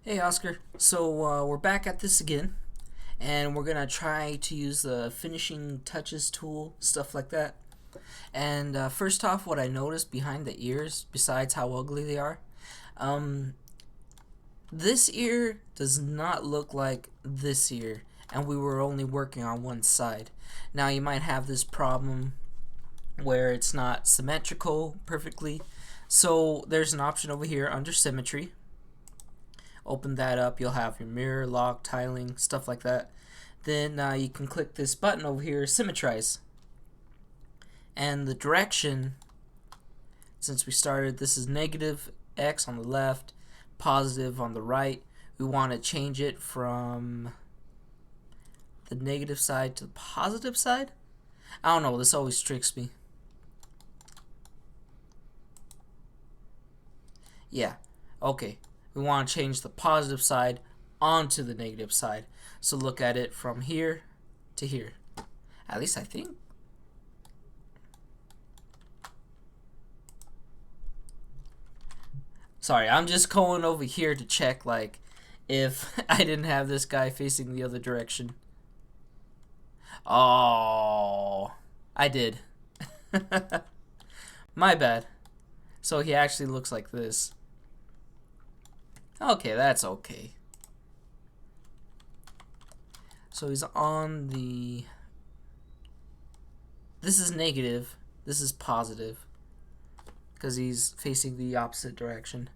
Hey Oscar, so we're back at this again, and we're gonna try to use the finishing touches tool, stuff like that. And first off, what I noticed behind the ears, besides how ugly they are, um, this ear does not look like this ear, and we were only working on one side. Now you might have this problem where it's not symmetrical perfectly, so there's an option over here under symmetry. Open that up, you'll have your mirror, lock, tiling, stuff like that. Then you can click this button over here, symmetrize. And the direction, since we started, this is negative X on the left, positive on the right. We want to change it from the negative side to the positive side. I don't know, this always tricks me. Yeah, okay. We want to change the positive side onto the negative side. So look at it from here to here. At least I think. Sorry, I'm just going over here to check like if I didn't have this guy facing the other direction. Oh, I did. My bad. So he actually looks like this. Okay, that's okay. So he's on the... This is negative. This is positive. Because he's facing the opposite direction.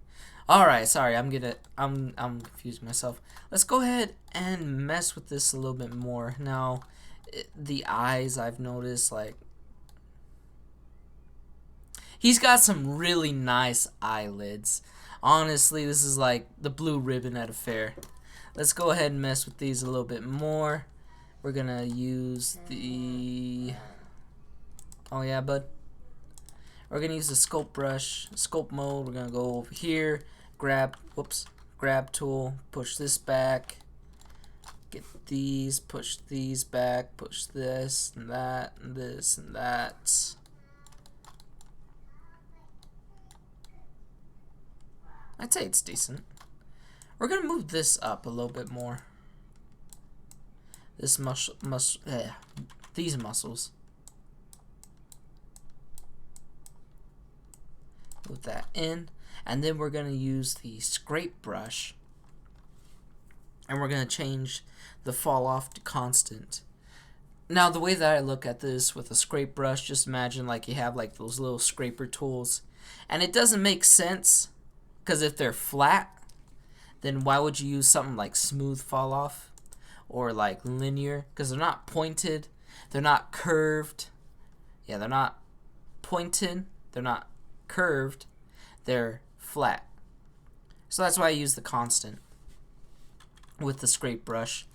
Alright, sorry, I'm confusing myself. Let's go ahead and mess with this a little bit more. Now, the eyes, I've noticed, like... He's got some really nice eyelids. Honestly, this is like the blue ribbon at a fair. Let's go ahead and mess with these a little bit more. We're gonna use the... Oh yeah, bud. We're gonna use the sculpt brush, sculpt mode. We're gonna go over here, grab tool, push this back, get these, push these back, push this and that and this and that. I'd say it's decent. We're gonna move this up a little bit more. This these muscles. Move that in, and then we're gonna use the scrape brush, and we're gonna change the fall off to constant. Now, the way that I look at this with a scrape brush, just imagine like you have like those little scraper tools, and it doesn't make sense. Because if they're flat, then why would you use something like smooth fall off or like linear? Because they're not pointed, they're not curved. Yeah, they're not pointed, they're not curved, they're flat. So that's why I use the constant with the scrape brush.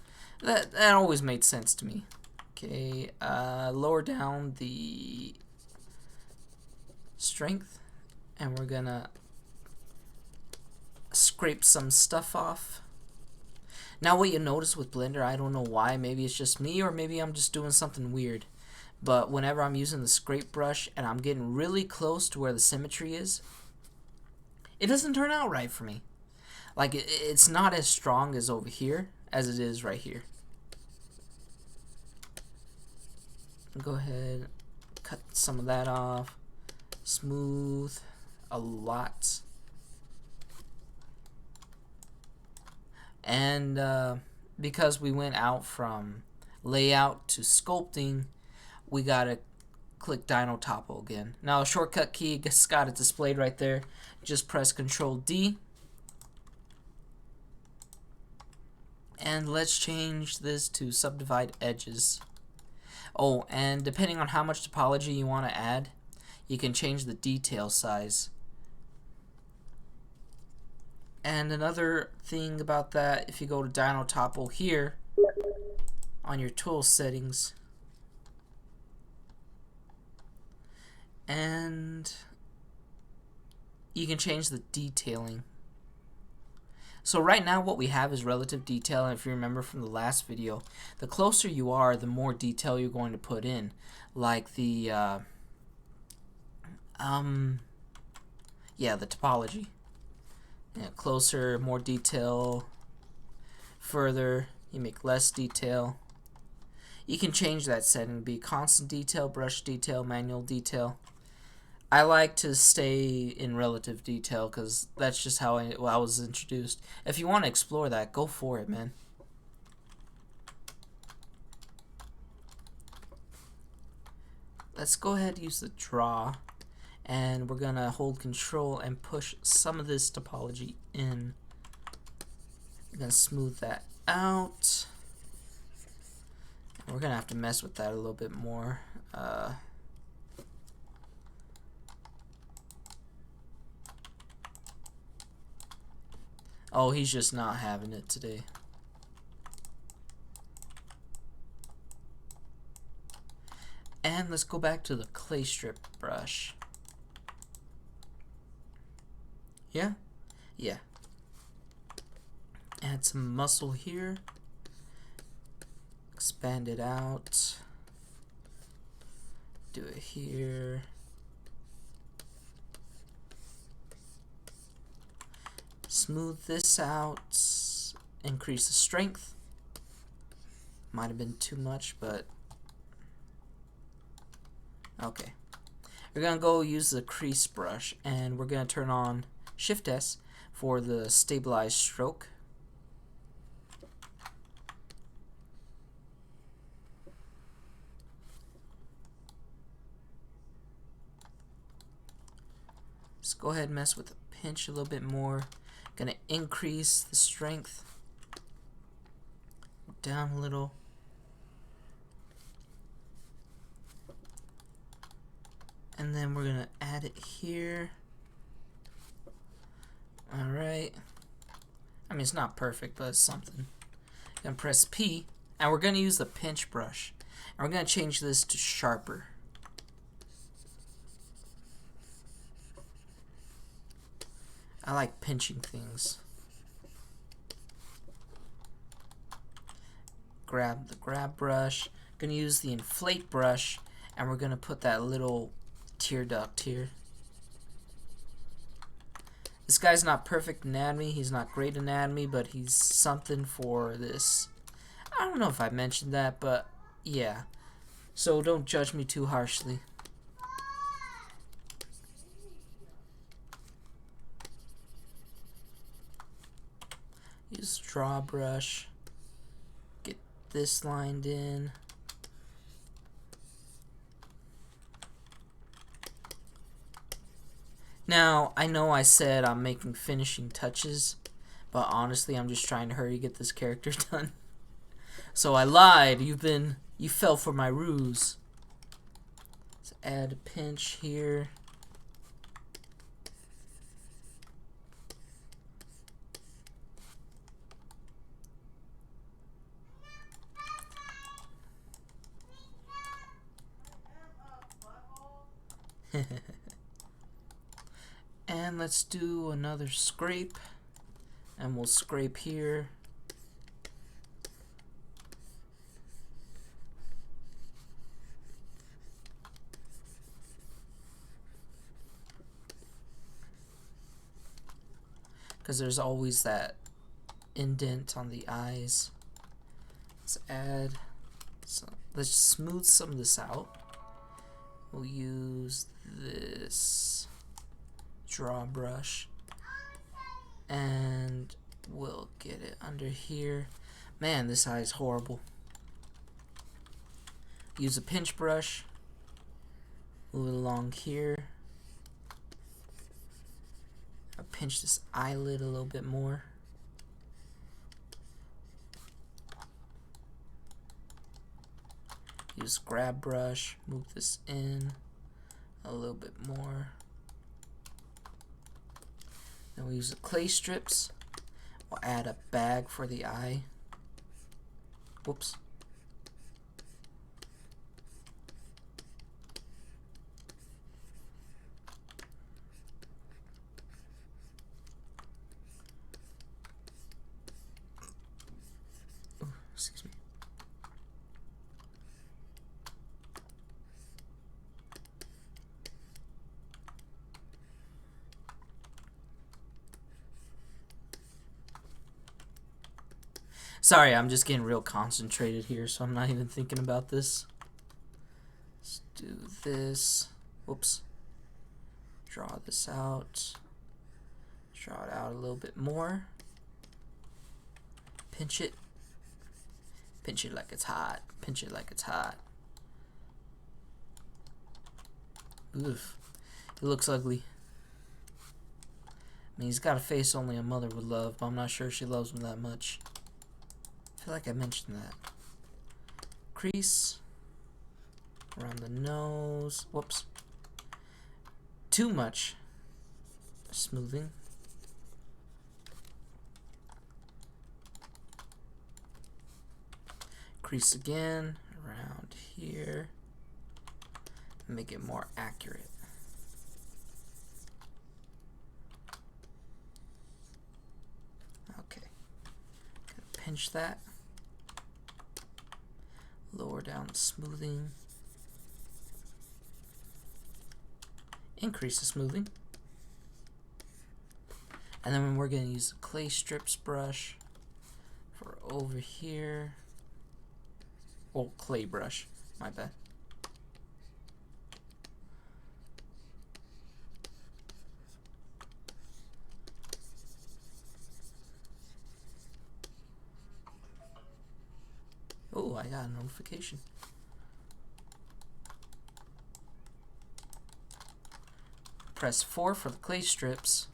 That always made sense to me. Okay, lower down the strength, and we're gonna scrape some stuff off. Now what you notice with Blender, I don't know why, maybe it's just me or maybe I'm just doing something weird, but whenever I'm using the scrape brush and I'm getting really close to where the symmetry is, it doesn't turn out right for me. Like it's not as strong as over here as it is right here. Go ahead, cut some of that off, smooth a lot. And because we went out from layout to sculpting, we gotta click Dino Topo again. Now a shortcut key, just got it displayed right there. Just press Control D. And let's change this to subdivide edges. Oh, and depending on how much topology you want to add, you can change the detail size. And another thing about that, if you go to Dino Topo here on your tool settings, and you can change the detailing. So right now what we have is relative detail, and if you remember from the last video, the closer you are, the more detail you're going to put in. Like the yeah, the topology. Yeah, closer, more detail. Further, you make less detail. You can change that setting to be constant detail, brush detail, manual detail. I like to stay in relative detail because that's just how I was introduced. If you want to explore that, go for it, man. Let's go ahead and use the draw, and we're gonna hold control and push some of this topology in. We're gonna smooth that out. We're gonna have to mess with that a little bit more. Oh, he's just not having it today. And let's go back to the clay strip brush. Yeah? Yeah. Add some muscle here. Expand it out. Do it here. Smooth this out. Increase the strength. Might have been too much, but okay. We're gonna go use the crease brush, and we're gonna turn on Shift S for the stabilized stroke. Let's go ahead and mess with the pinch a little bit more. Gonna increase the strength. Down a little. And then we're gonna add it here. Alright. I mean, it's not perfect, but it's something. Gonna press P, and we're gonna use the pinch brush. And we're gonna change this to sharper. I like pinching things. Grab the grab brush. Gonna use the inflate brush, and we're gonna put that little tear duct here. This guy's not perfect anatomy, he's not great anatomy, but he's something for this. I don't know if I mentioned that, but yeah. So don't judge me too harshly. Use draw brush. Get this lined in. Now, I know I said I'm making finishing touches, but honestly, I'm just trying to hurry get this character done. So I lied. You fell for my ruse. Let's add a pinch here. And let's do another scrape, and we'll scrape here. Because there's always that indent on the eyes. Let's add some, let's smooth some of this out. We'll use this draw brush, and we'll get it under here. Man, this eye is horrible. Use a pinch brush, move it along here. I'll pinch this eyelid a little bit more. Use grab brush, move this in a little bit more. Then we'll use the clay strips. We'll add a bag for the eye. Whoops. Ooh, excuse me. Sorry, I'm just getting real concentrated here, so I'm not even thinking about this. Let's do this. Whoops. Draw this out. Draw it out a little bit more. Pinch it. Pinch it like it's hot. Pinch it like it's hot. Oof. It looks ugly. I mean, he's got a face only a mother would love, but I'm not sure she loves him that much. I feel like I mentioned that. Crease. Around the nose. Whoops. Too much smoothing. Crease again. Around here. Make it more accurate. Okay. Pinch that. Lower down the smoothing. Increase the smoothing. And then we're going to use the clay strips brush for over here. Oh, clay brush. My bad. Oh, I got a notification. Press 4 for the clay strips.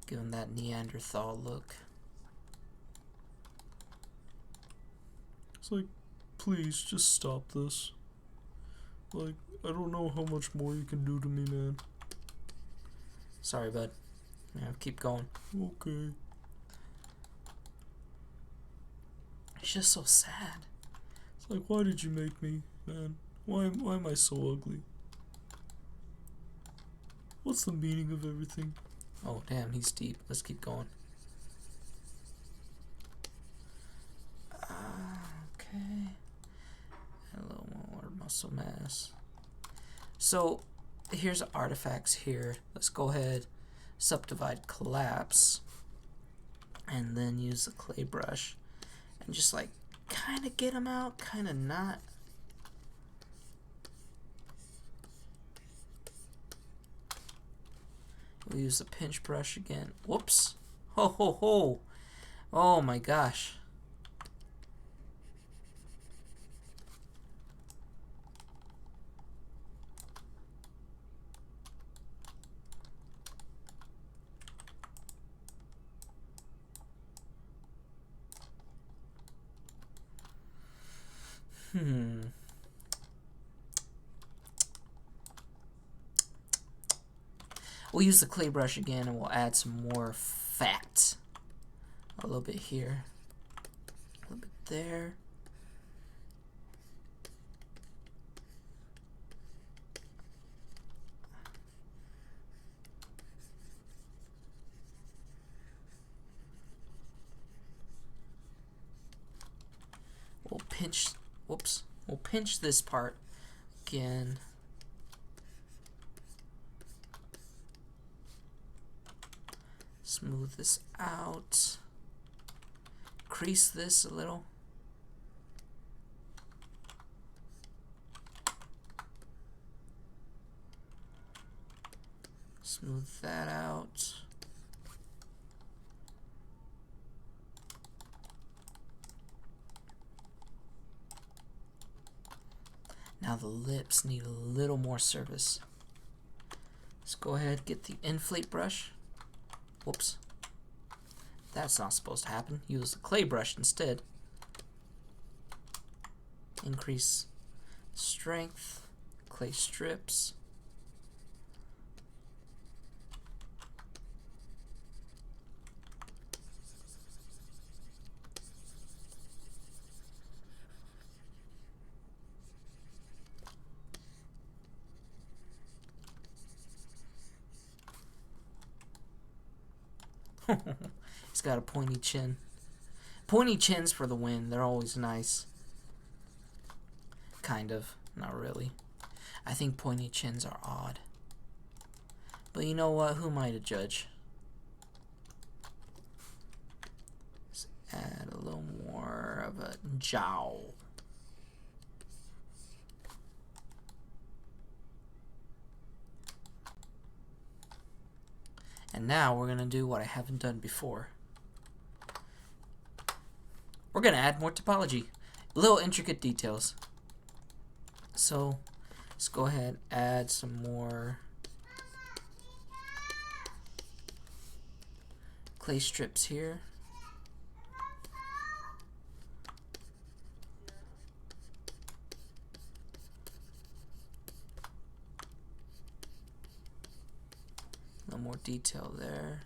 Give him that Neanderthal look. It's like, please, just stop this. Like, I don't know how much more you can do to me, man. Sorry, bud. Yeah, keep going. Okay. He's just so sad. It's like, why did you make me, man? Why am I so ugly? What's the meaning of everything? Oh, damn, he's deep. Let's keep going. Okay. A little more muscle mass. So, here's artifacts here. Let's go ahead, subdivide, collapse, and then use the clay brush and just like kind of get them out, kind of not. We'll use the pinch brush again. Whoops. Ho ho ho. Oh my gosh. We'll use the clay brush again and we'll add some more fat. A little bit here. A little bit there. We'll pinch, whoops, we'll pinch this part again. Smooth this out. Crease this a little. Smooth that out. Now the lips need a little more service. Let's go ahead, get the inflate brush. Whoops. That's not supposed to happen. Use the clay brush instead. Increase strength. Clay strips. He's got a pointy chin. Pointy chins for the win. They're always nice. Kind of. Not really. I think pointy chins are odd. But you know what? Who am I to judge? Let's add a little more of a jowl. And now we're going to do what I haven't done before. We're going to add more topology. Little intricate details. So let's go ahead and add some more clay strips here. A little more detail there.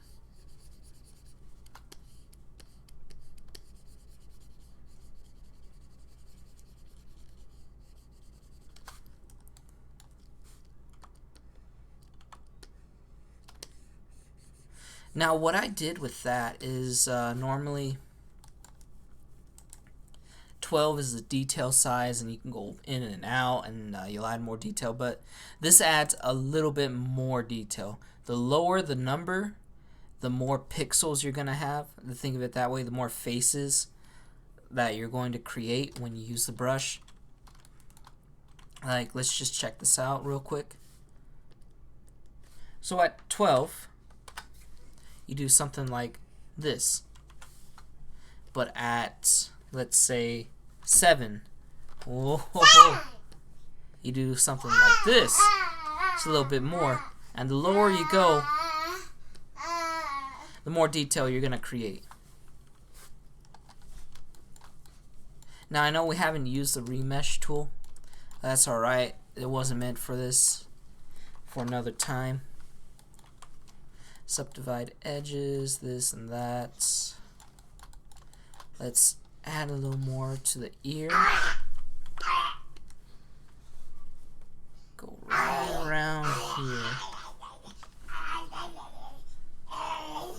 Now what I did with that is normally 12 is the detail size and you can go in and out and you'll add more detail, but this adds a little bit more detail. The lower the number, the more pixels you're going to have. Think of it that way, the more faces that you're going to create when you use the brush. Like, let's just check this out real quick. So at 12, you do something like this. But at, let's say, 7, whoa, you do something like this. It's a little bit more. And the lower you go, the more detail you're going to create. Now I know we haven't used the remesh tool. That's alright. It wasn't meant for this. For another time. Subdivide edges, this and that. Let's add a little more to the ear. Go right around here.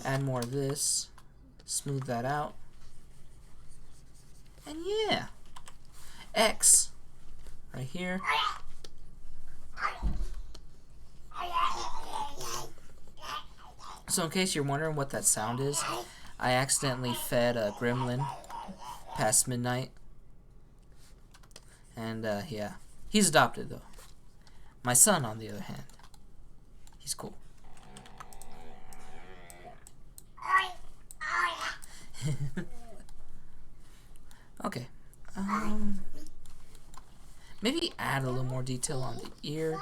Add more of this. Smooth that out. And yeah. X. Right here. So in case you're wondering what that sound is, I accidentally fed a gremlin past midnight. And yeah. He's adopted though. My son, on the other hand, he's cool. Okay. Maybe add a little more detail on the ear.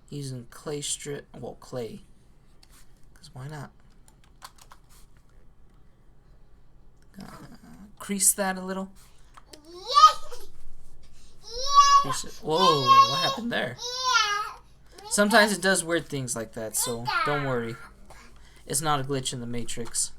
Using clay strip, well, clay, because why not? Crease that a little. Crease it. Whoa, what happened there? Sometimes it does weird things like that, so don't worry. It's not a glitch in the Matrix.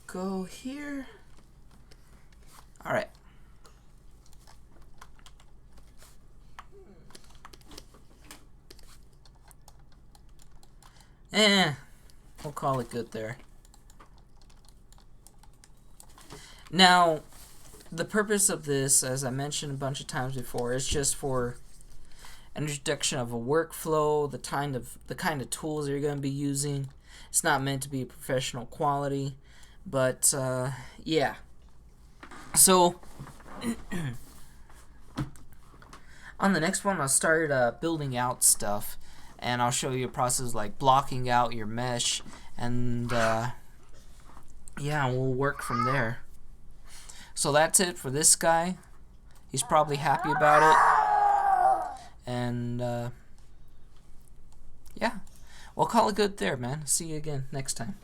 Go here. Alright. We'll call it good there. Now, the purpose of this, as I mentioned a bunch of times before, is just for an introduction of a workflow, the kind of tools you're going to be using. It's not meant to be professional quality. But, yeah. So, on the next one, I'll start building out stuff. And I'll show you a process like blocking out your mesh. And, yeah, we'll work from there. So that's it for this guy. He's probably happy about it. And, yeah. Well, call it good there, man. See you again next time.